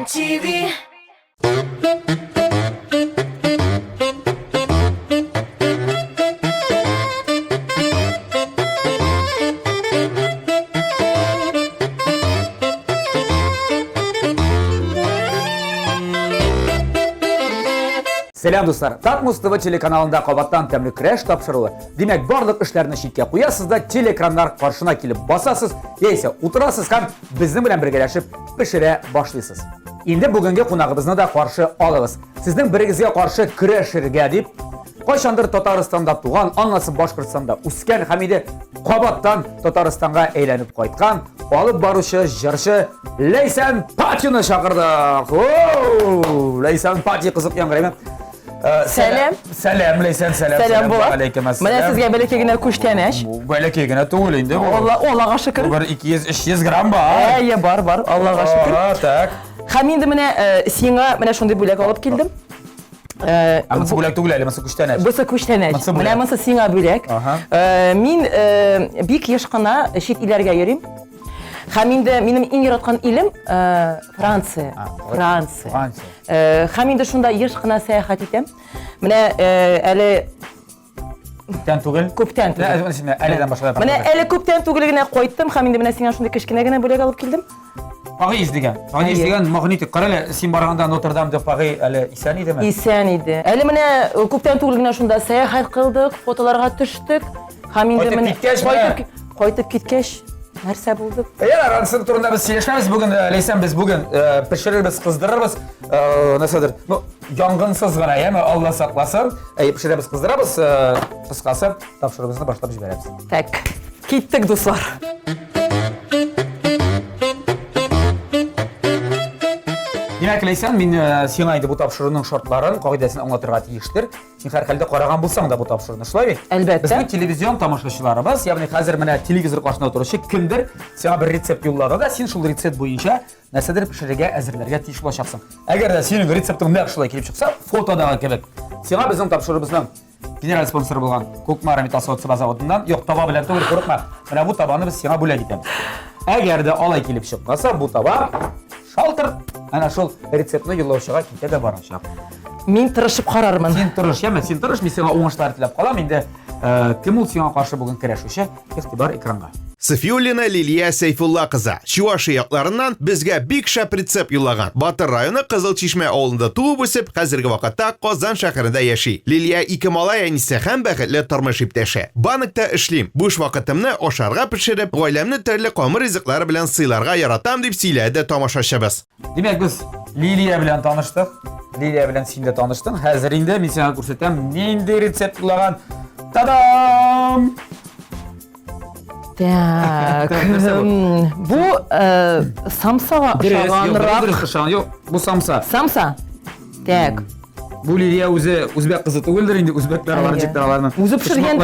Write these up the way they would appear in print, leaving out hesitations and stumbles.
TV. Selam dostlar. Tatmus TV telekanalında qabatdan təmli crash tapşırılı. Demek barlıq işlerini şitke qoyasız da teleekranlar qarşına kelib basasız, yeyse oturasız hem bizden bilen birgələşib pişirə başlaysız. İndi bugünkü qonağımızı da qarşı alırız. Sizden birigizge qarşı crasherge deyip Qaşandır Tataristan'da tuğan, anlası Başkırtstan'da usken hamidi qabatdan Tataristan'a eğlenip qaytqan, alıp barışı, jırşı Leysan Paty'ni şaqırdıq. Leysan Patyi qızıq yanqırayım. Selam. Selam Leysan, selam. Selam bu. Aleyküm assalam. Mana sizga belekegina kushtanesh. Belekegina tuğul indi bu. Allohga shukr. Bir 200-300 gram var. Ey, bar. Allohga shukr. Tak. Ham endi mana senga mana shunday bo'lak olib keldim. Amsa bo'lak tuğul ayli, masa kushtanesh. Bo'lsa kushtanesh. Mana masa senga bo'lak. Men bek yoshqina chet ellarga yurayim. Ham endi mening eng yaratgan ilim Fransiya. Ham endi shunda yoshqina sayohat etam. Mana hali Ko'pdan tuğul. ko'pdan tuğul. Şimdi alidan boshqa. Mana hali ko'pdan tuğulgina qo'ydim. Ham endi mana senga shunday kichkinagina bo'lak olib keldim. Paris izlegan. Paris izlegan magnitik. Qarala, sen borganda Notre Dame'da Paris hali isan edimi? Isan edi. Hali mana ko'pdan tuğulgina shunda sayohat qildik, fotolarga tushdik. Ham endi mana qo'yib ketgach narsa bo'ldi. Eğer aransın turunda biz seçmemiz bugün Leysan biz bugün pişiririz, kızdırırız. Nasıldır? No, yangınsız gana ya, Allah saklasın. Pişiririz, kızdırırız. Kıskası tapşırımızını başlamış veririz. Tak. Ketdik dostlar. Demek Leysan, men sen ayda bu tapşırığının şartlarını, qaidasını anlatırğa tiyiştir. Sen her halde qaragan bulsan da bu tapşırığını şulay. Albatta. Bizim televizyon tamaşaçılarımız, yani hazır mana televizor qarşısında oturuşu kimdir? Sana bir retsept yolladı da sen şul retsept boyunca näsedir pişirige әзерләргә тиеш булачаксың. Әгәр дә синең рецептың нәкъ шулай килеп чыкса, фотодагы кебек. Сиңа безнең тапшырыбызның генераль спонсоры булган Кукмара металл заводыннан, юк, таба белән түгел, курыкма. Менә бу табаны без сиңа бүләк итәбез. Әгәр дә алай килеп чыкмаса, бу таба шалтыр ana şol retseptni yo'llovchiga ketadi borachaq. Men tirishib qararman. Sen tirish, men senga o'ngishlar tilab qolam. Endi kim ul senga qarshi bo'lgan kurashuvchi iqtidor ekranga. Safiyullina Liliya Seyfulla qizi Chuvashiya yoqlaridan bizga bek shap retsept yo'llagan. Botir rayoni Qizilchishma ovulida tug'ib o'sib, hozirgi vaqtda Qozon shahrida yashay. Liliya ikki malay aynisi ham baxtli turmush yurtdoshi. Bankda ishlayim. Bo'sh vaqtimni osharga pishirib, oilamni turli qomir rizqlari bilan siylarga yaratam deb siyladi tomoshabimiz. Demak biz Liliya bilan tanishdik. Liliya bilan sen de tanışding. Hozir endi men senga ko'rsataman. Nenda retsept yo'llagan. Tadam! Tak. Bu samsaga o'xshaganroq. Yo'q, bu samsa. Samsa. Tak. Bu Liliya o'zi o'zbek qizi tug'ildir endi, o'zbeklar varajiklarni. O'zi pishirgan.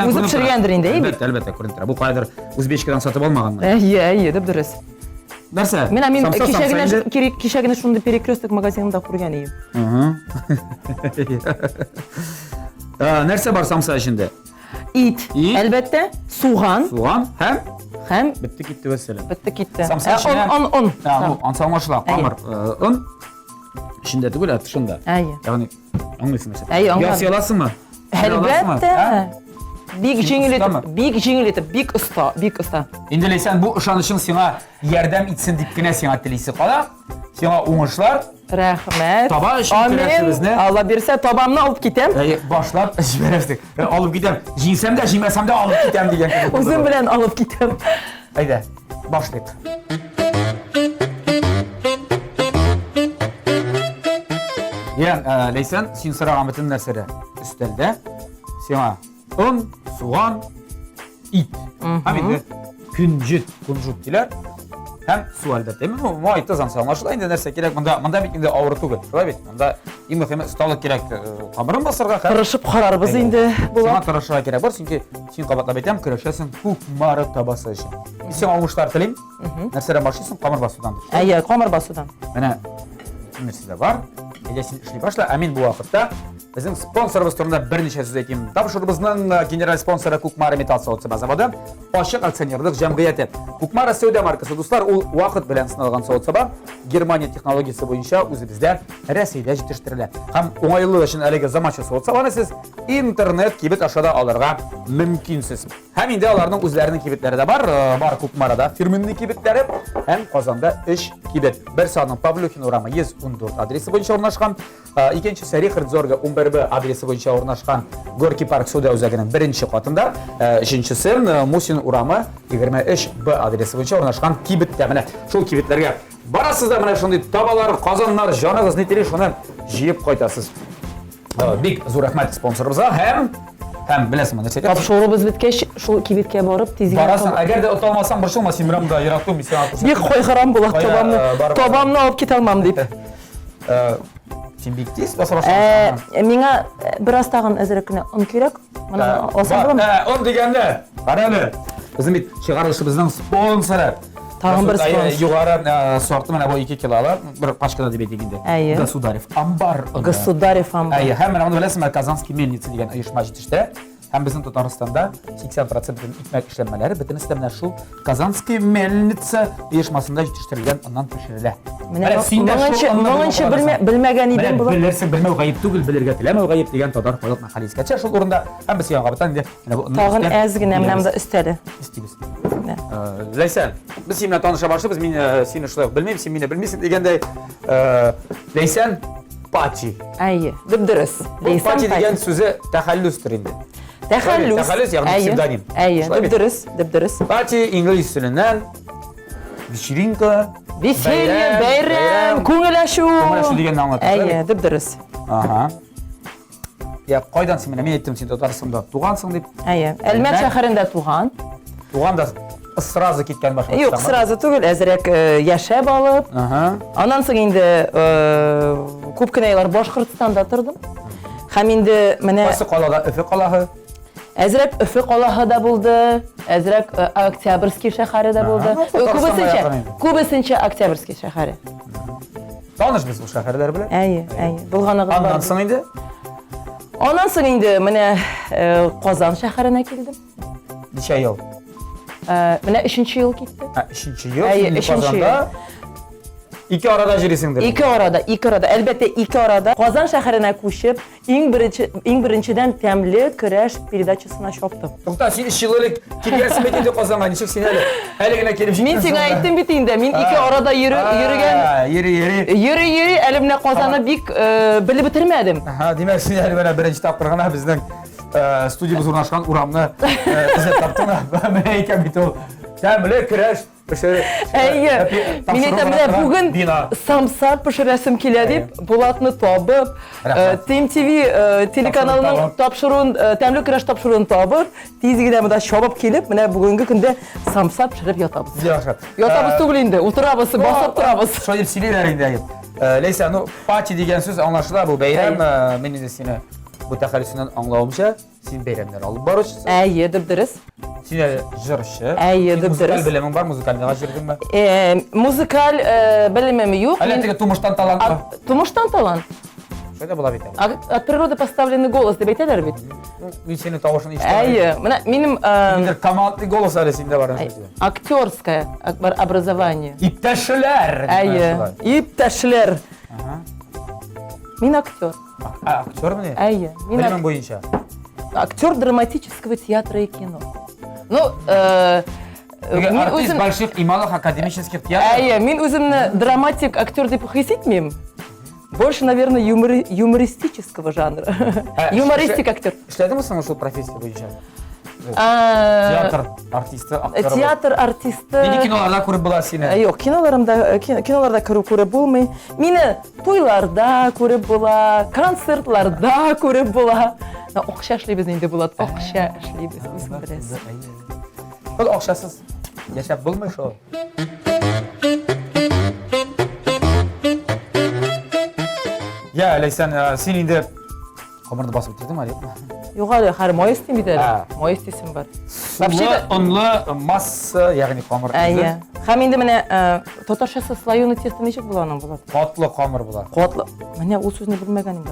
O'zi pishirgandir endi. Albatta, ko'rinib turadi. Bu qaydir o'zbekchadan sotib olmaganman. Deb durust. Narsa? Men kechagina shunda Перекресток magazinida qurgan edim. Narsa bor samsa ichida? It. Albatta, so'g'on. Ham bitta ketdi vasallam. bitta ketdi. Samsa ichida. Un. Bu ansamashlar, qamir. Un. Shunda tugul, shunda. Ya'ni anlaysizmi? Yasa olasizmi? Albatta. Bek jingilitib, bek usta. Endi Leysan, bu ishonishing senga yordam etsin debgina senga tilaysiz qola. Senga o'ngishlar. Rahmat. Toba ishni bizni. Allah bersa tobamni olib ketam. Boshlab ish berasiz. Olib ketam. Jinsam da, jimasam da olib ketam degan. O'zim bilan olib ketam. Hayda, boshlaylik. Yani Leysan, sen so'ragan bütün narsalar ustalda. Senga un, so'g'on, it. Hamda kunjut deylar. Hem su albatta. Men muaytda zamsalmashlar endi narsa kerak. Bunda endi og'ir tugul. Shulay bit. Bunda eng muhimi ustalik kerak. Qamirim bosirga tirishib qararmiz endi. Senga tirishga kerak bor, chunki sen qabatlab aytam, kurashasan Kukmara tabasi uchun. Sen o'ngishlar tiling. Narsalar boshlaysan, qamir bosudan. Qamir bosudan. Mana narsalar bor. Eğer sen ishli boshla, amin bu vaqtda Bizning sponsorimiz turida bir necha so'z aytayim. Topshirig'imizning general sponsori Kukmara Metal Savdo zavodi, Oshiq aksionerlik jamiyati. Kukmara savdo markasi do'stlar, u vaqt bilan sinalgan savdo sabab Germaniya texnologiyasi bo'yicha o'zimizda Rossiyada yetishtiriladi. Ham o'ng'ayli uchun haliga zamonaviy savdo saboni siz internet kibit aşağıda olirga mumkinsiz. Ham endi ularning o'zlarining kibitlarida bor Kukmarada firmaning kibitlari ham Qozonda 3 kibit. Bir soatning Pavlukin urama 114 adresi bo'yicha o'rnashgan, ikkinchi Sarih Rizorga 11B adresi bo'yicha o'rnashgan Gorki Park savdo o'zagining birinchi qatında, uchinchisi Musin urama 23B adresi bo'yicha o'rnashgan kibitda. Mana shu kibitlarga borasizlar, mana shunday tobalar, qozonlar, joningizni tili shuni jiyib qo'yasiz. Big zo'r rahmat sponsorimizga ham bilasizmi nechta Topshirig'imiz bitgach, shu kibitga borib tezroq borasan. Agarda o'ta olmasam bir shoma Simramda yiroqda misan. bir qo'y harom bo'ladi tobamni olib ketolmam deb. Sen bektis boshqa. Menga biroz tag'in azrakni un kerak. Mana olsam bo'ladimi? Un deganda, qaranglar. Bizim chiqarishimizning sponsori. Tag'in bir sponsor. Yuqori sorti mana bu 2 kilolar bir pashkada deb aytganda. Gasudarev ambar. Gasudarev ambar. Hamma uni bilasizmi, Kazanskiy melnitsa degan uyushma yetishtirdi. Hem bizim Tataristonda 80% ikmek işlenmeleri bütün istemler şu Kazanskiy melnitsa uyushmasında yetiştirilgan ondan pişirilir. Bununcha bilmagan edim bular. Bilirsin, bilmeu g'ayib tugul, bilirga tilameu g'ayib degan Tatar qo'yib maqalasigacha shu o'rinda ham biz yong'abatan de mana bu tag'in ozgina namda istadi. İstimiz. Laysan, biz seninle tanışa başlayız. Men seni shular bilmayman, sen meni bilmaysan deganday Laysan Pachi. Ayy, dibdiris. Laysan Pachi degan so'zi taxallusdir endi. Taxallus yani psevdonim. Ayy, dibdiris. Pachi ingliz tilinden вечеринка, Veselye, bayram, ko'ngillashuv. Ko'ngillashuv deganni anglatadi. Ayy, dibdiris. Aha. Ya qo'ydan sen men aytdim, sen Tataristonda tug'ansan deb. Ayy, Almat shahrida tug'an. Tug'anda sразу ketgan boshqa. Yo'q, sразу tugul, azrak yashab olib. Ondan so'ng endi ko'pgina yillar Boshqirdistonda turdim. Ham endi mana Qaysi qalada, Ifi qalahi? Azrak Ifi qalahida bo'ldi, azrak Oktyabrskiy shaharida bo'ldi. Ko'pincha Oktyabrskiy shahari. Tanish biz bu shaharlar bilan? Ayy, Bulg'onog'i bor. Ondan so'ng endi mana Qozon shaharina keldim. Necha yil? Mana 3-yil ketdi. 3-yil. Ayy, 3-yil. İki arada jirisindir. İki arada. Elbette iki arada. Qozon shahrina ko'chib, eng birinchidan Tamli kurash передачасына chopdim. To'xta, sen 3 yillik kelgansiz endi Qozonga, nechik sen haligina kelib Men senga aytdim bit endi. Men iki arada yurgan. Yuri elimne Qozonni bik bilib bitirmadim. Demak, sen hali mana birinchi topqirg'ana bizning studiyamiz o'rnashgan uramni izlab topdingmi? Men aytgan bit o. Tamli kurash Ayy, men aytaman, bugun samsar pishirasim keladi deb Bulatni topib, TMTV telekanalining topshiruvini, Tamli kurash topshiruvini topib, tezgina bunda shobib kelib, mana bugungi kunda samsar pishirib yotamiz. Yaxshi. Yotamiz tugul endi, o'tiramiz, bosib turamiz. Shu deb silaylar endi. Laysan, Pachi degan so'z anglashiladi bu bayram. Men endi seni bu taxallusidan anglovimcha, sen bayramlar olib borishsiz. Ayy, dibdiris. Seni jirishchi. Ayy, dibdiris. Muzikal biliming bor, muzikalga jirdingmi? Muzikal bilimim yo'q. Albatta, turmushdan talantmi? Turmushdan talant. Shunday bo'ladi bitta. От природы поставленный голос deb aytadilar bit. Men seni tovushini eshitaman. Ayy, mana mening talantli голос hali senda bor. Aktyorское образование. İptaşlar. Ayy, iptashlar. Men aktyor. Aktyormi? Ayy, bilimim bo'yicha. Актер драматического театра и кино. Ну, артист больших и малых академических театров. Ayy, men o'zimni dramatik aktyor deb his etmayman. Больше, наверное, юмористического жанра. Юмористик актер. Ishladingmi sen shu professiya bo'yicha? Teatr artisti, aktyor. Teatr artisti. Nega kinolarda ko'rib bo'lasiz seni? Yo'q, kinolarda ko'rib bo'lmay. Meni to'ylarda ko'rib bo'lar, konsertlarda ko'rib bo'lar. O'xshashligimiz endi bo'ladi, o'xshashligimiz o'zing bilasiz. Qo'l o'xshasiz. Yashab bo'lmaydi shu. Ya, Laysan, sen endi qo'mirni bosib o'tirdingmi, yo'qmi? Yo'q, hali moyestim bitadi. Moyestisim bor. Вообще unli massa, ya'ni qomir. Ayy. Ham endi mana tatarchasi слоёный тесто nechuk bo'ladi? Qotli qomir bo'ladi. Qotli. Mana u so'zni bilmaganimda.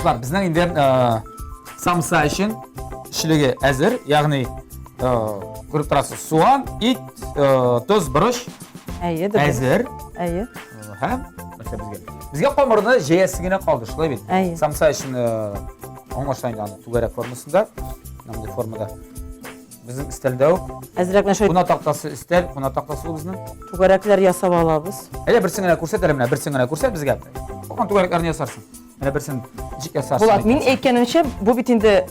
Dostlar, bizning endi samsa uchun ishligi hazır. Ya'ni ko'rib turasiz, so'an, it, tuz, buruch Ayy, deb. hazır. Ayy. Ha? Bizga qomirni jeyasigina qoldi, shulay bil. Ayy. Samsa uchun o'ng'ashlangan tugarak formasida, bunday formada. Bizim istalda o. Azraqna shu Buna taqtasi istal, buna taqtasi o bizning. tugaraklar yasab olamiz. Hele birsingina ko'rsatar, mana birsingina ko'rsat bizga. Qo'qon tugaraklarni yasarsın. Mana birsin jik yasarsın. Bulat, men aytganimcha, bu bitinde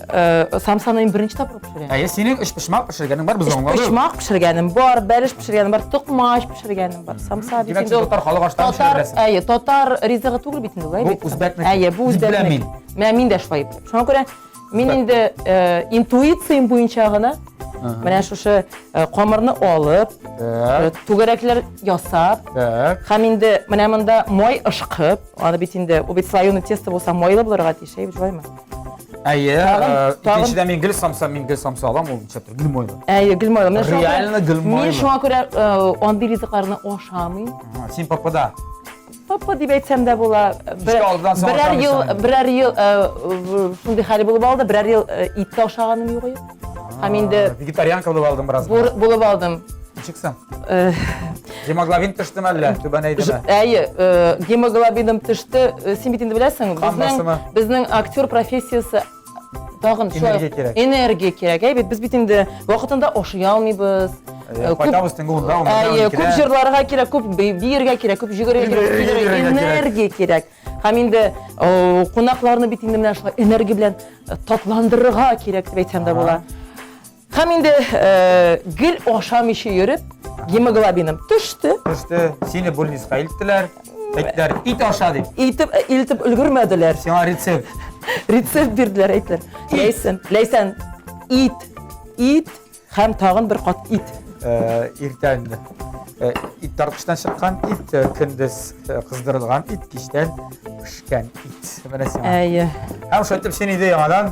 samsaning birinchi topib pishirgan. Ay, sening ish pishmoq pishirganing bor, biz o'ng'aga. Pishmoq pishirganim bor, balish pishirganim bor, to'qmash pishirganim bor. Samsa Demak, bitinde totar xalq oshdan pishirasiz. Ayy, totar rizig'i tug'il bitinde, voy. Bu o'zbekniki. Ayy, bu o'zbekniki. Men de shulay. Shunga ko'ra, men endi intuitsiyam bo'yichagina mana shu qomirni olib, tugaraklar yasab, ham endi mana bunda moy ishqib, ana bitinde u bit slayoni testo bo'lsa moyli bo'larga tishayib joyman. Ayy, tag'in- ikkinchidan men gil samsa olam, u chaptir gil moyli. Ayy, gilmoyli. Mana Realni gilmoyli. Men shunga ko'ra ondi rizqlarini oshamin. Sen papada. Papa deb aytsam-da bo'lar. İşte oldidan sonra Birer yil shunday hali bo'lib oldi, birer yil itni oshaganim yo'q edi. Ham endi vegetarianka bo'lib oldim biroz. bo'lib oldim. Chiqsam. Hemoglobin tishdimi alla? Tubanaydi. Ayy, gemoglobinim tishdi. Sen bitindi bilasizmi? Bizning aktyor professiyasi tag'in shu energiya kerak. Ayy, biz bitindi vaqtida oshay olmaymiz. Qaytamiz tinga unda. Ayy, ko'p yerlarga kerak, ko'p birga kerak, ko'p yugurga kerak, energiya kerak. Ham endi qo'noqlarni bitindi bilan shu energiya bilan tatlantirishga kerak deb aytsam-da bo'lar. Ham endi gil oshamishi yurib, gemoglobinim tushdi. Seni bo'lnisga iltdilar. Aytdilar, it oshadi. Iltib ulgurmadilar. Sen retsept. Retsept berdilar, aytdilar. Laysan it ham tag'in bir qat it. Ertan it tarqishdan chiqqan it, kunduz qizdirilgan it, kishdan pishgan it. Mana sen. Ayy. Ham shu aytib seni yangadan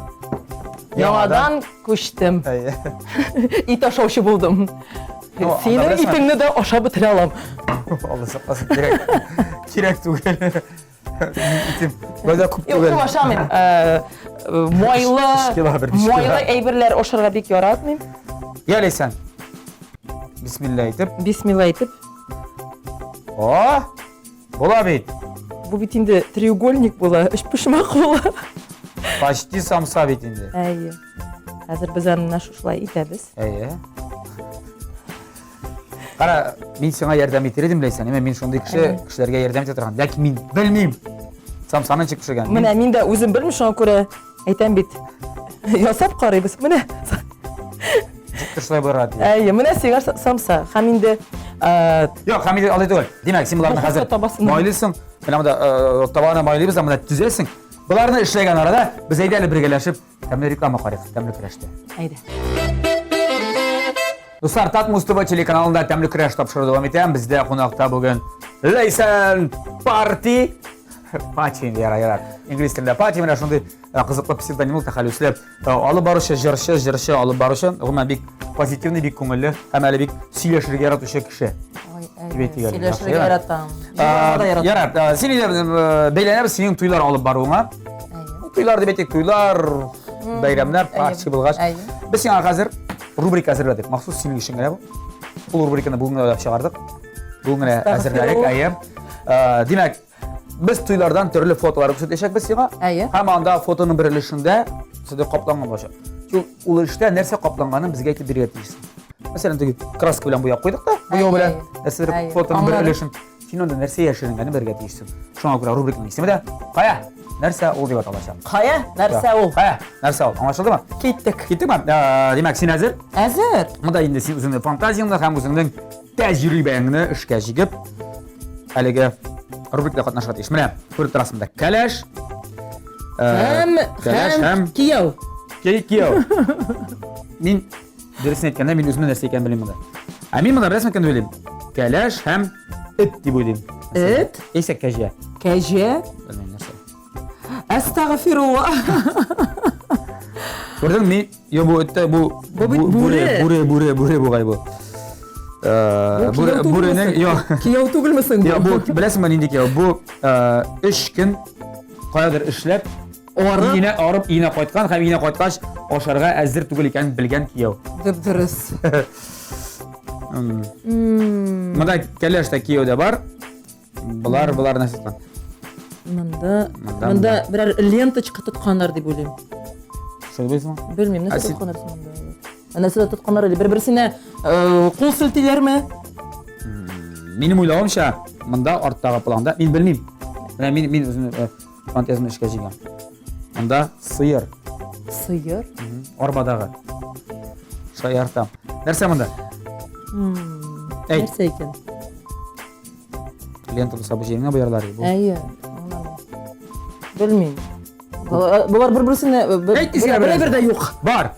Yangadan ko'chdim. It oshuvchi bo'ldim. Sening itingni de oshab bitira olam. Allah saqlasin, kerak tugul. Itim böyle ko'p tugul. Yo'q, oshamen. Moyli ayberlar oshirga bek yoratmayman. Yalaysan. Bismillah aytib. Bismillah aytib. Bo'ladi. Bu bitinde треугольник bo'la, ish pishmoq bo'la. Почти samsa bitindi. Ayy. Hozir biz ham shulay etamiz. Ayy. Qara, men senga yordam etirdim deysan. Men shunday kishilarga yordam etaman. Lekin men bilmayman. Samsani chiqib pishirgan. Mana men de o'zim bilmish, shunga ko'ra aytam bit. Yosab qaraymiz. Mana Shulay bo'ladi. Ayy, mana sigar samsa. Ham endi yo'q, ham endi olay to'g'ri. Demak, sen bularni hozir moylisin. Mana bunda tabana moylimiz, bunda tuzasin. Bularni ishlagan arada biz aydali birgalashib, tamli reklama qaraymiz, tamli kurashda. Ayda. Dostlar, Tat Mustafa telekanalında Təmli Kurash topshiruvda davom etyapmiz. Bizda qo'noqda bugun Laysan Party Pachi yarar. Ingliz tilida Pachi mana shunday qiziqli psevdonimli taxalluslab olib borishi, jirshi olib borishi, umuman bek pozitivniy, bek ko'ngilli, hamali bek siylashirga yaratuvchi kishi. Siylashirga yaratam. Yarat. Seni beylanib sening to'ylar olib boruvinga. To'ylar deb aytdik, to'ylar, bayramlar, parchi bo'lg'ach. Biz senga hozir rubrika hazırladık. Maxsus senin işin bu. Bu rubrikani bugun chiqardik. Bugun hazırladik. Ayım. Demek biz to'ylardan turli fotolar ko'rsatishak biz senga. Hamanda fotonun birilishinde sizde qoplangan bo'lsa. Shu ulashda narsa qoplanganini bizga aytib beryapsiz. Masalan, kraska bilan bo'yab qo'ydik-da. Bo'yoq bilan sizlar fotonun birilishini kinoda narsa yashiringani birga deysiz. Shunga ko'ra rubrikaning ismida Qaya narsa ol deb atalasham. Qaya narsa ol. Qaya narsa ol. Anlaşıldımı? Ketdikmi? Demak, sen hazır? Hazır. Bunda endi sen o'zingning fantaziyangni ham o'zingning tajribangni ishga jigib haligi rubrikada qatnashyapsiz. Mana ko'rib turasizda kalash ham kiyov. Kiyov. Men dersini aytganda men o'zimni narsa ekanini bilmayman. Men buni rasman ekanini bilaman. Kalash ham it deb o'ylayman. It? Esa kaja. Kaja? Bilmayman narsa. Astagfirullah. Gördün mü? Yo bu bure bu galiba. Burenin yok. Kiyov tugulmasın. Ya bu bilasizmi neydi ki bu 3 gün qayerdir ishlab Арып. Ине арып, ине кайткан һәм ине кайткач ашарга әзер түгел икәнен белгән кияү. Дөрес. Монда кәләш тә кияү дә бар. Булар нәрсә? Монда берәр ленточка тотканнар дип уйлыйм. Шул булсын. Белмим, нәрсә тотканнар монда. Нәрсә тотканнар или бер-берсенә кул селтиләрме? Минем уйлавымча, монда арттагы планда, мин белмим. Менә мин үзем фантазиямне эшкә җигәм. Монда сыер, Сыер. арбадагы. Шаяртам. Нәрсә монда? Әйт. Нәрсә икән? Лента булса бу җиңгә буярлар бу. Әйе. Белмим. Булар бер-берсенә бер дә юк. Бар.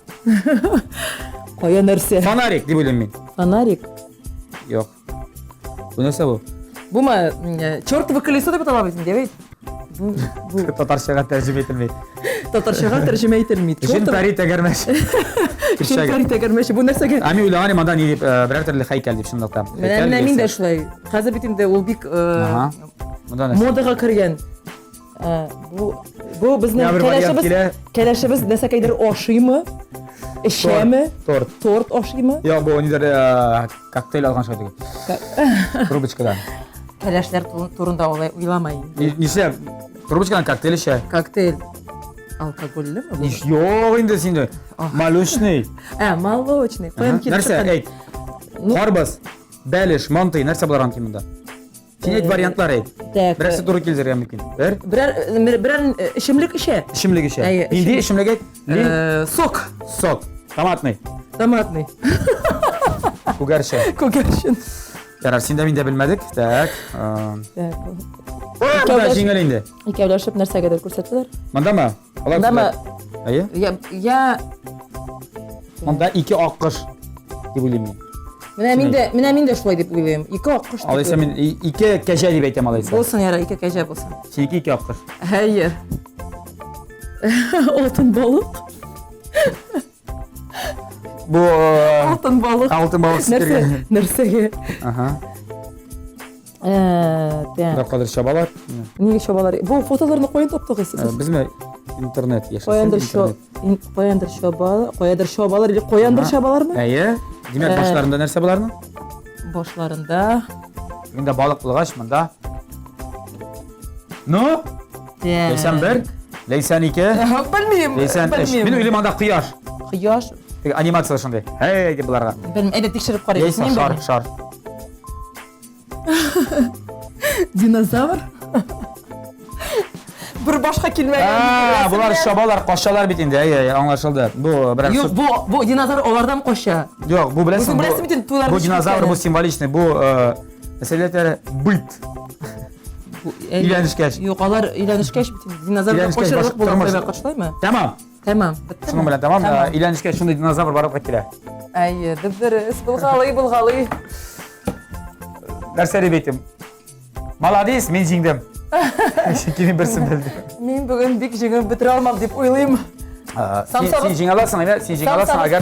Кая нәрсә? Фонарик дип уйлыйм мин. Фонарик. Юк. Бу нәрсә бу? Бума чёртово колесо дип атала бит, дибет. Бу Татарчага тәрҗемә ителми. татарчага тәрҗемә ителми. Җин пари тәгәрмәш. Чёртово тәгәрмәш. Бу нәрсәгә? Ами уйлаган монда ни дип берәр төрле һәйкәл дип шундыктан. Менә мин дә шулай. Хәзер бит инде ул бик Ага. Монда нәрсә? модага кергән. Бу безнең кәләшебез нәрсәкәйдер ашыймы? Эчәме? Торт ашыймы? Юк, бу нидер коктейль алган шәйтеге. Трубочкадан. Кәләшләр турында уйламайм. Нишләп? Трубочкадан коктейль эчә. Коктейль алкогольлеме бу? Юк инде синде. Молочный. Молочный. Нәрсә? Әйт. Карбыз, бәлеш, манты, нәрсә буларга мөмкин монда? Син әйт вариантлар әйт. Берәрсе туры килергә мөмкин. Берәр эчемлек эчә. Эчемлек эчә. Әйе, Инде эчемлек әйт. Сок. Сок. Томатный. Томатный. Күгәрчә. Күгәрчен. Ярар, син дә мин дә белмәдек. Так. Монда җиңел инде. Икәүләшеп нәрсәгәдер күрсәтәләр. Мондамы? Мондамы? Әйе. Я Монда ике аккош дип уйлыйм мин. Менә мин дә шулай дип уйлыйм. Ике аккош. Алайса мин ике кәҗә дип әйтәм алайса. Булсын яра, ике кәҗә булсын. Синеке ике аккош. Әйе. Алтын балык. Бу Алтын балык. алтын балык сикергән. Нәрсәгә? Ага. Да. Да кадәр чабалар. Нигә чабалар? Бу фотоларны каян таптыгыз сез? Безме интернет яшәсен. Каяндыр чабалар или каяндыр чабалармы? Әйе. Димәк башларында нәрсә буларны? Башларында. Миндә балык булгач монда. Ну? Ләйсән бер, ләйсән ике, Белмим. ләйсән өч. Мин уйлыйм анда кояш. Кояш. Анимация шундый. Һәй дип буларга. Белмим. Әйдә тикшереп карыйк. Яисә шар. Динозавр. Бер башка килмәгән. Булар шабалар, кашалар бит инде. Әйе, аңлашылды. Бу берәр Юк, бу динозавр алардан каша. Юк, бу беләсең. Беләсең бит туйлар. Бу динозавр бу символичный. Бу мәсәләләр быт. Өйләнешкәч. Юк, алар өйләнешкәч бит динозаврга кашырлык булган кашлаймы? Тамам. Тамам. Шуның белән тамам. Өйләнешкәч шундый динозавр барып китә. Әйе, дөрес. Булгалый. Нәрсә дип әйтим? Молодец, мин җиңдем. Син берсен белде. Мин бүген бик җиңеп бетерә алмам дип уйлыйм. Син җиңә аласың, әйе? Син җиңә аласың, әгәр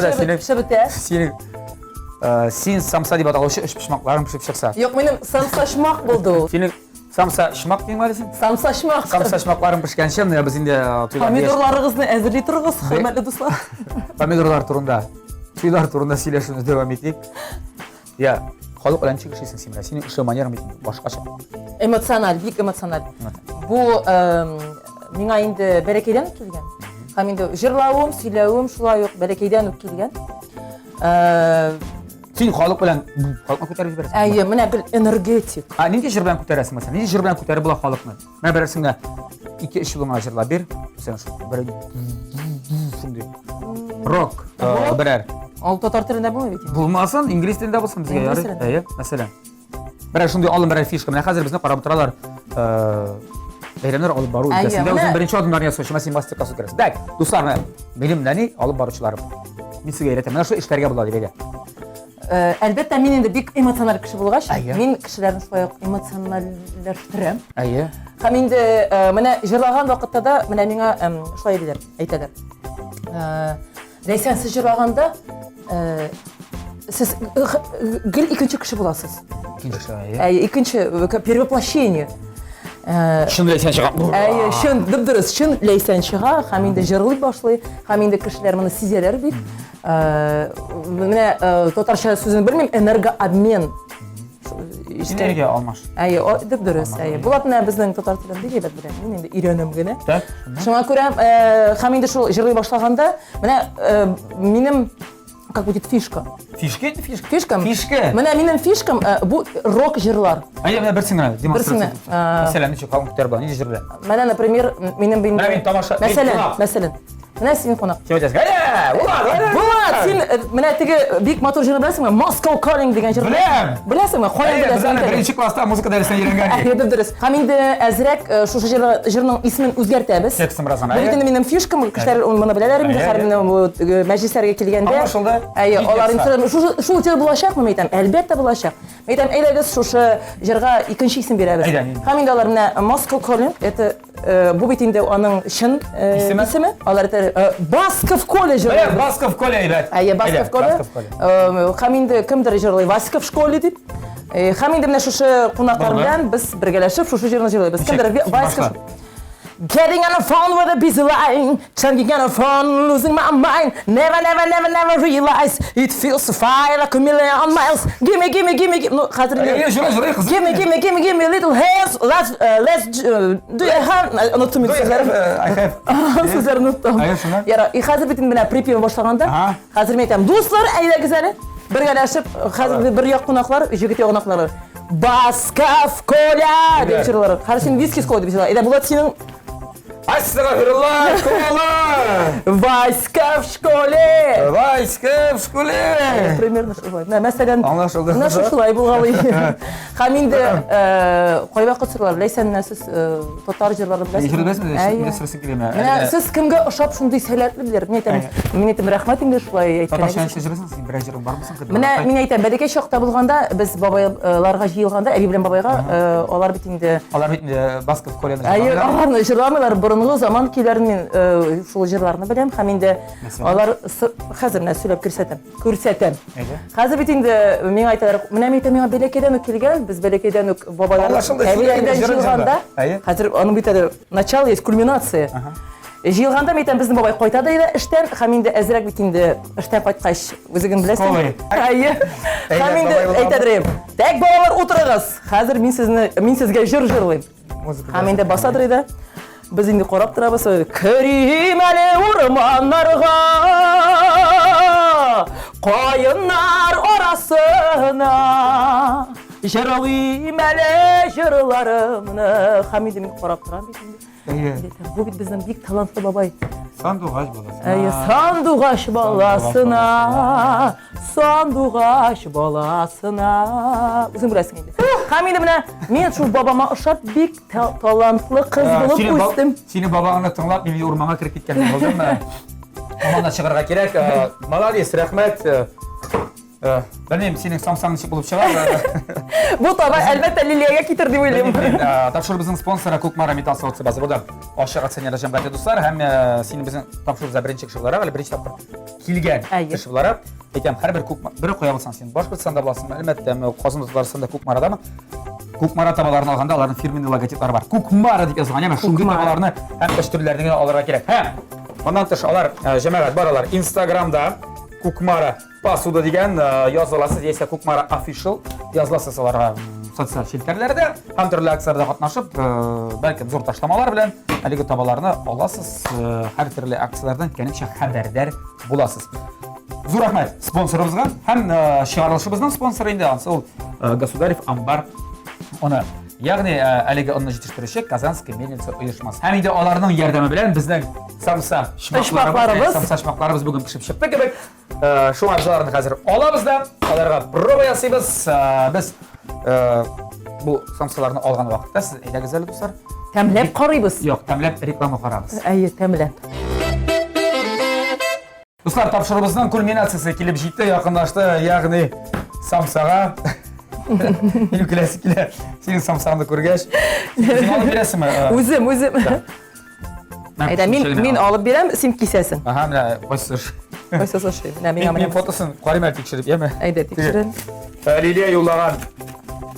дә син самса дип аталучы эш пишмакларын пишеп чыкса. Юк, минем самсашмак булды ул. Синең самса шмак дигән син? Самсашмак. Самса шмакларын пишкәнче, менә без инде туйлар. Помидорларыгызны әзерли торыгыз, хөрмәтле дуслар. Помидорлар турында, туйлар турында сөйләшүне дәвам итик. Я, халык белән чигешәсең син. Синең эш манерың бит башкача. Эмоциональ, бик эмоциональ. Бу миңа инде бәрәкәйдән килгән. Һәм инде җырлавым, сөйләвем шулай ук бәрәкәйдән үк килгән. Син халык белән халыкны күтәреп җибәрәсең. Әйе, менә бер энергетик. Нинди җыр белән күтәрәсең мәсәлән? Нинди җыр белән күтәреп була халыкны? Менә берсеңә 2-3 юлыңа җырлап бир. Мәсәлән, бер шундый рок берәр. Ал татар телендә булмый бит. Булмасын, инглиз телендә булсын безгә ярый. Әйе, мәсәлән. Берәр шундый алым берәр фишка. Менә хәзер безне карап торалар. Бәйрәмнәр алып бару өлкәсендә үзенең беренче адымнарын ясаучы мәсәлән мастер-класс үткәрәс. Дәк, дусларны, билемләни алып баручыларым. Мин сезгә өйрәтәм. Менә шул эшләргә була дип әйтә. Әлбәттә, мин инде бик эмоциональ кеше булгач, Әйе. мин кешеләрне шулай ук эмоциональләштерәм. Әйе. Һәм инде менә җырлаган вакытта да менә миңа шулай диләр, әйтәләр. Ләйсән, сез җырлаганда сез гел икенче кеше буласыз. Икенче, әйе. Икенче перевоплощение. Шын лейсен шығам. Шын, дұрыс, шын лейсен шыға, һәм инде жырлый башлый, һәм инде кешеләр моны сизәләр бит. Менә татарча сүзен белмим, энергообмен. Энергия алмаш. Дұрыс. Булатны безнең татар телендә дип беләм. Мин инде өйрәнәм генә. Так. Шуңа күрә, һәм инде шул жырлый башлаганда, менә минем как будет фишка. Фишка? Фишкам. Фишка. Менә минем фишкам бу рок жырлар. Менә берсеңә демонстрация. Берсеңә. Мәсәлән, ничек калын күтәрә бала, ничек җырлый? Менә, например, минем бин. Менә мин тамаша. Мәсәлән. Менә син қонақ. Сен әйтәсең, Булат, син менә теге бик матур җырны беләсеңме? Moscow Calling дигән җырны. Беләм. Беләсеңме? Каян беләсең? Беренче класста музыка дәресенә йөргән. Дөрес. Һәм инде әзрәк шушы җырның исемен үзгәртәбез. Текстын разан. Бу инде минем фишкам, кешеләр моны беләләр инде, һәр минем мәҗлесләргә килгәндә. Алар инде шул җыр булачакмы әйтәм? Әлбәттә булачак. Әйтәм, әйләгез шушы җырга икенче исем бирәбез. Һәм инде алар менә Moscow Calling, это бу бит инде аның чын исеме. Алар Басков колледж. Басков колледж. Басков колледж. Һәм инде кемдер җырлый Васьков школе дип. Һәм инде менә шушы кунаклар белән без бергәләшеп шушы җырны җырлыйбыз. Кемдер Васьков. Getting on the phone with a busy line, chugging on the phone, losing my mind. Never realize it feels so far like a million miles. Give me. No, give me little hands. Let's do you have? Not to me. I have. Sizler unuttum. Yara, хәзер бит менә припев башлаганда. Хәзер мен әйтәм, дуслар, әйдәгез әле. Бергәләшеп, хәзер бер як кунаклар, җигет ягынаклары. Басков Коля дип җырлар. Хәзер син виски скол дип җырлар. Әйдә, Булат синең Астагфируллах, кола! Васька в школе! Васька в школе! Примерно шулай. Мәсәлән, Аңлашылды. шулай булгалый. Һәм инде кайда кытырлар, ләйсән сез татар җырларын беләсезме? Менә сез кемгә ошап шундый сәләтлеләр? Мин әйтәм, рәхмәт инде шулай әйткәнегез. Татарча җырлыйсың, син бер җырың бармысың? Менә мин әйтәм, бәләкәй чакта булганда, без бабайларга җыелганда, әби белән бабайга, алар бит инде Басков колледж. Аларны җырламыйлар. Борынгы заман көйләрен мин шул җырларны беләм һәм инде алар хәзер менә сөйләп күрсәтәм. Хәзер бит инде миңа әйтәләр, менә мин әйтәм, миңа бәләкәйдән үк килгән, без бәләкәйдән үк бабайлар кәбиләдән җыелганда, хәзер аның бит начало есть, кульминация. Җыелганда мен әйтәм, безнең бабай кайтады иде эштән, һәм инде әзрәк бит инде эштән кайткач, үзегез беләсез. Һәм инде әйтәдер, "Тәк балалар утырыгыз. Хәзер мин сезгә җыр җырлыйм." Һәм инде басадыр иде. Biz indi qarab turabыз. Кирим әле урманнарга, кайыннар арасына, җырлыйм әле җырларымны. Һәм инде мин карап торам бит инде. Бу бит безнең бик талантлы бабай. Сандугач баласы. Сандугач баласына, сандугач баласына. Үзең беләсең инде. Һәм инде менә мин шул бабама ошап бик талантлы кыз булып үстем. Сине бабаңны тыңлап, мин урманга кирип киткән булдыммы? Оманда чыгарга кирәк. Молодец, рәхмәт. Белмим, синең самсаң ничек булып чыгар. Бу таба әлбәттә Лилиягә китер дип уйлыйм. Тапшыру безнең спонсоры Кукмара Металл заводы базы булды. Ашык акционерлар җәмгыяте дуслар һәм сине безнең тапшыру беренче кешеләр, әле беренче тапкыр килгән кешеләр. Әйтәм, һәрбер Кукмара бер куя булсаң син, Башкортстанда буласың, әлбәттә, Казан Татарстанда Кукмарадамы? Кукмара табаларын алганда аларның фирменный логотиплары бар. Кукмара дип язылган, яме шундый табаларны һәм эш төрләренә алырга кирәк. Моннан тыш алар җәмәгать баралар Instagramда Кукмара Посуда дигән языласыз, яисә Кукмара Official языласыз аларга социаль челтәрләрдә, һәм төрле акцияләрдә катнашып, бәлки зур ташламалар белән әлеге табаларны аласыз, һәр төрле акцияләрдән кәнекчә хәбәрдар буласыз. Зур рәхмәт спонсорыбызга һәм чыгарылышыбызның спонсоры инде ул Государев амбар. Аны ягъни әлеге онны җитештерүче Казанская мельница оешмасы. Һәм инде аларның ярдәме белән безнең самса шмакларыбыз бүген пешеп чыкты кебек. Шу арзаларны хәзер алабыз да, аларга проба ясыйбыз. Без бу самсаларны алган вакытта сез әйдәгез әле дуслар. Тәмләп карыйбыз. Юк, тәмләп реклама карабыз. Тәмләп. Дуслар, тапшырыбызның кульминациясе килеп җитте, якынлашты, ягъни самсага. Мин классик килә. Синең самсагыңны күргәч, син алып бирәсеңме? Үзем. Әйдә, мин алып бирәм, син кисәсең. Аха, менә басыш. Менә миңа Мин фотосын карыйм әле тикшереп, яме? Әйдә, тикшерен. Лилия юллаган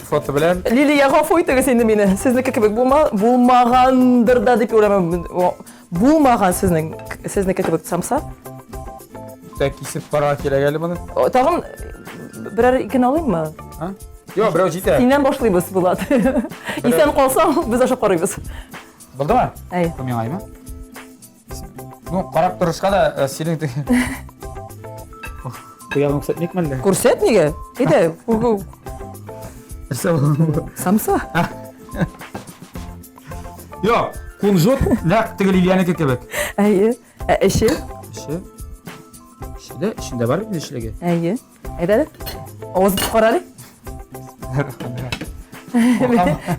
foto bilen. Liliya гафу итегез инде мине. Сезнеке кебек булмагандыр да дип уйламам. Булмаган сезнеке кебек самса. Tek isip para kelegeli bana. Тагын берәр икен алыйммы? Ha? Yok bro ciddi. Синнән башлыйбыз Булат. Исән калсаң biz ашап карыйбыз. Buldu mu? Әй. Koymayın ayımı. Ну, karab duruşka da senin de... Kıyalım setmek mi? Күрсәт нигә? Иде. Самса. Yok, kunjut lak tigil ilyanı kebek. Әйе. Эше. İşi. İçinde var mı işlege? Әйе. Әйдә. Авыз карады.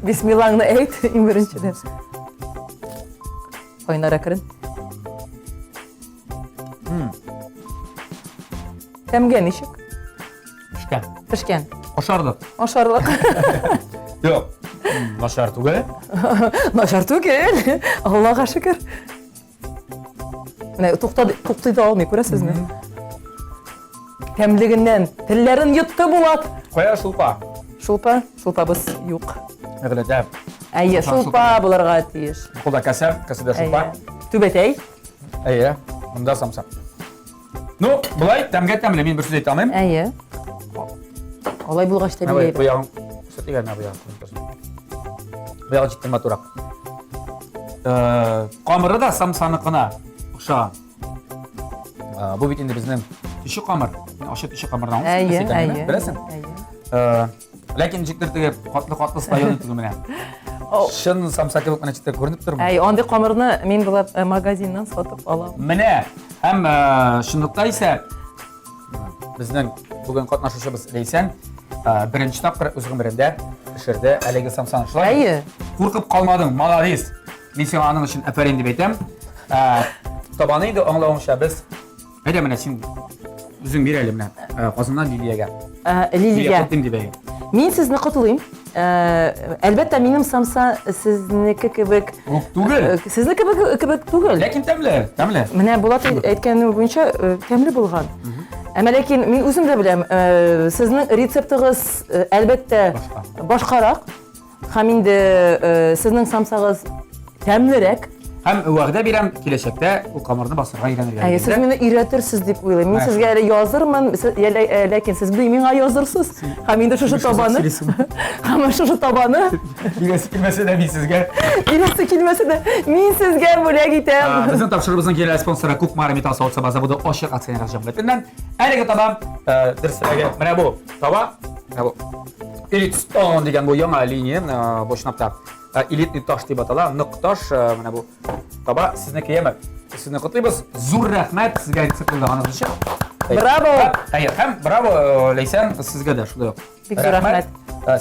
Бисмиллахны әйт, иң беренчедән. Кайнара кирин. Тәмгә ничек? Pişken. Пешкән. Oşardık. Ашарлык. Yok. Başar tuğe. Начар түгел. Аллага шөкер. Менә туктый да алмый, күрәсезме? Тәмлегеннән телләрен йотты Булат. Koyar şulpa. Шулпабыз юк. Öyle de. Әйе, шулпа булырга тиеш. Kulda kasem, kasıda şulpa. Әйе. Түбәтәй. Әйе. Bunda samsa. Ну, bulay temge temle min bir söz etmem. Әйе. Алай булгач та Evet, bu биләй. yağın. Söyle ne bu yağın. Bu yağın cidden maturak. Kamerada samsanıqına oxşagan. Bu bit indi bizning tişi kamer. Oşa tişi kamerdan. Әйе, әйе. Bilesin. Әйе. Lakin jiktirtigi qatlı stadion tugu менә. Шын самса кебек менә читтә күренеп тормый. Әйе, андый камырны мин булат магазиннан сатып алам. Менә һәм шундукта исә безнең бүген катнашучыбыз Лейсән беренче тапкыр үз гомерендә пешерде әлеге самсаны. Шулай. Әйе. Куркып калмадың, молодец. Мин сиңа аның өчен әфәрин дип әйтәм. Табаны иде аңлавымча без әйдә менә син үзең бир әле менә Казаннан Лилиягә. Лилия. Кутым дип әйтәм. Мин сезне котлыйм. Әлбәттә минем самса сезнеке кебек Түгел. Сезнеке кебек түгел. Ләкин тәмле. Менә Булат әйткәне буенча тәмле булган. Әмма ләкин мин үзем дә беләм, сезнең рецептыгыз әлбәттә башкарак. Һәм инде сезнең самсагыз тәмлерәк. Һәм вәгъдә бирәм киләчәктә ул камырны басырга өйрәнергә. Әйе, сез мине өйрәтерсез дип уйлыйм. Мин сезгә әле язырмын, ләкин сез миңа язырсыз. Һәм инде шушы табаны. Һәм шушы табаны. Бигәсе килмәсә дә мин сезгә. Бигәсе килмәсә дә мин сезгә бүләк итәм. Безнең тапшырыбызның килә спонсоры Кукмар Металл Соусабы заводы Ошык акционер җәмгыятеннән әлеге таба дөресрәге менә бу таба. Менә бу. Elitstone дигән бу яңа линия бу шнапта. Элитный таш дип атала, нык таш менә бу таба сезнеке яме. Сезне котлыйбыз. Зур рәхмәт сезгә рецепт булганыгыз өчен. Браво! Әйе, һәм браво Лейсән сезгә дә шулай ук. Бик зур рәхмәт.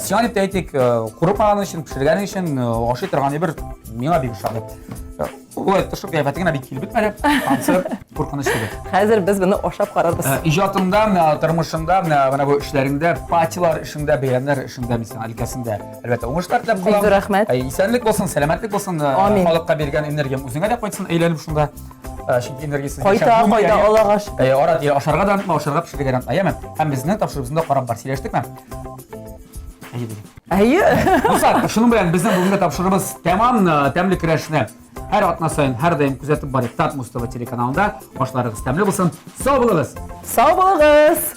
Сиңа дип әйтик, курыкмаган өчен, пешергән өчен, ашый торган бер миңа бик ошады. Ой, тышып яфатыңа бик килеп бетмәде. Ансы куркыныч түгел. Хәзер без моны ашап карарбыз. Иҗатымда, тормышымда, менә бу эшләремдә, патилар эшендә, бәйрәмнәр эшендә, мисал өлкәсендә әлбәттә уңышлар теләп калам. Бик зур рәхмәт. Исәнлек булсын, сәламәтлек булсын, халыкка биргән энергиям үзеңә дә кайтсын, әйләнеп шунда. Чөнки энергиясыз Кайта Аллага шөкер. Арада ашарга да, ашарга пешергән аямен. Һәм безнең тапшырыбызда карап бар сөйләштекме? Әйе. Достар, шуның белән безнең бүгенге тапшырыбыз тәмам тәмле көрәшне һәр атна саен һәр даим күзәтеп барып Татмус ТВ телеканалында башларыгыз тәмле булсын. Сау булыгыз. Сау булыгыз.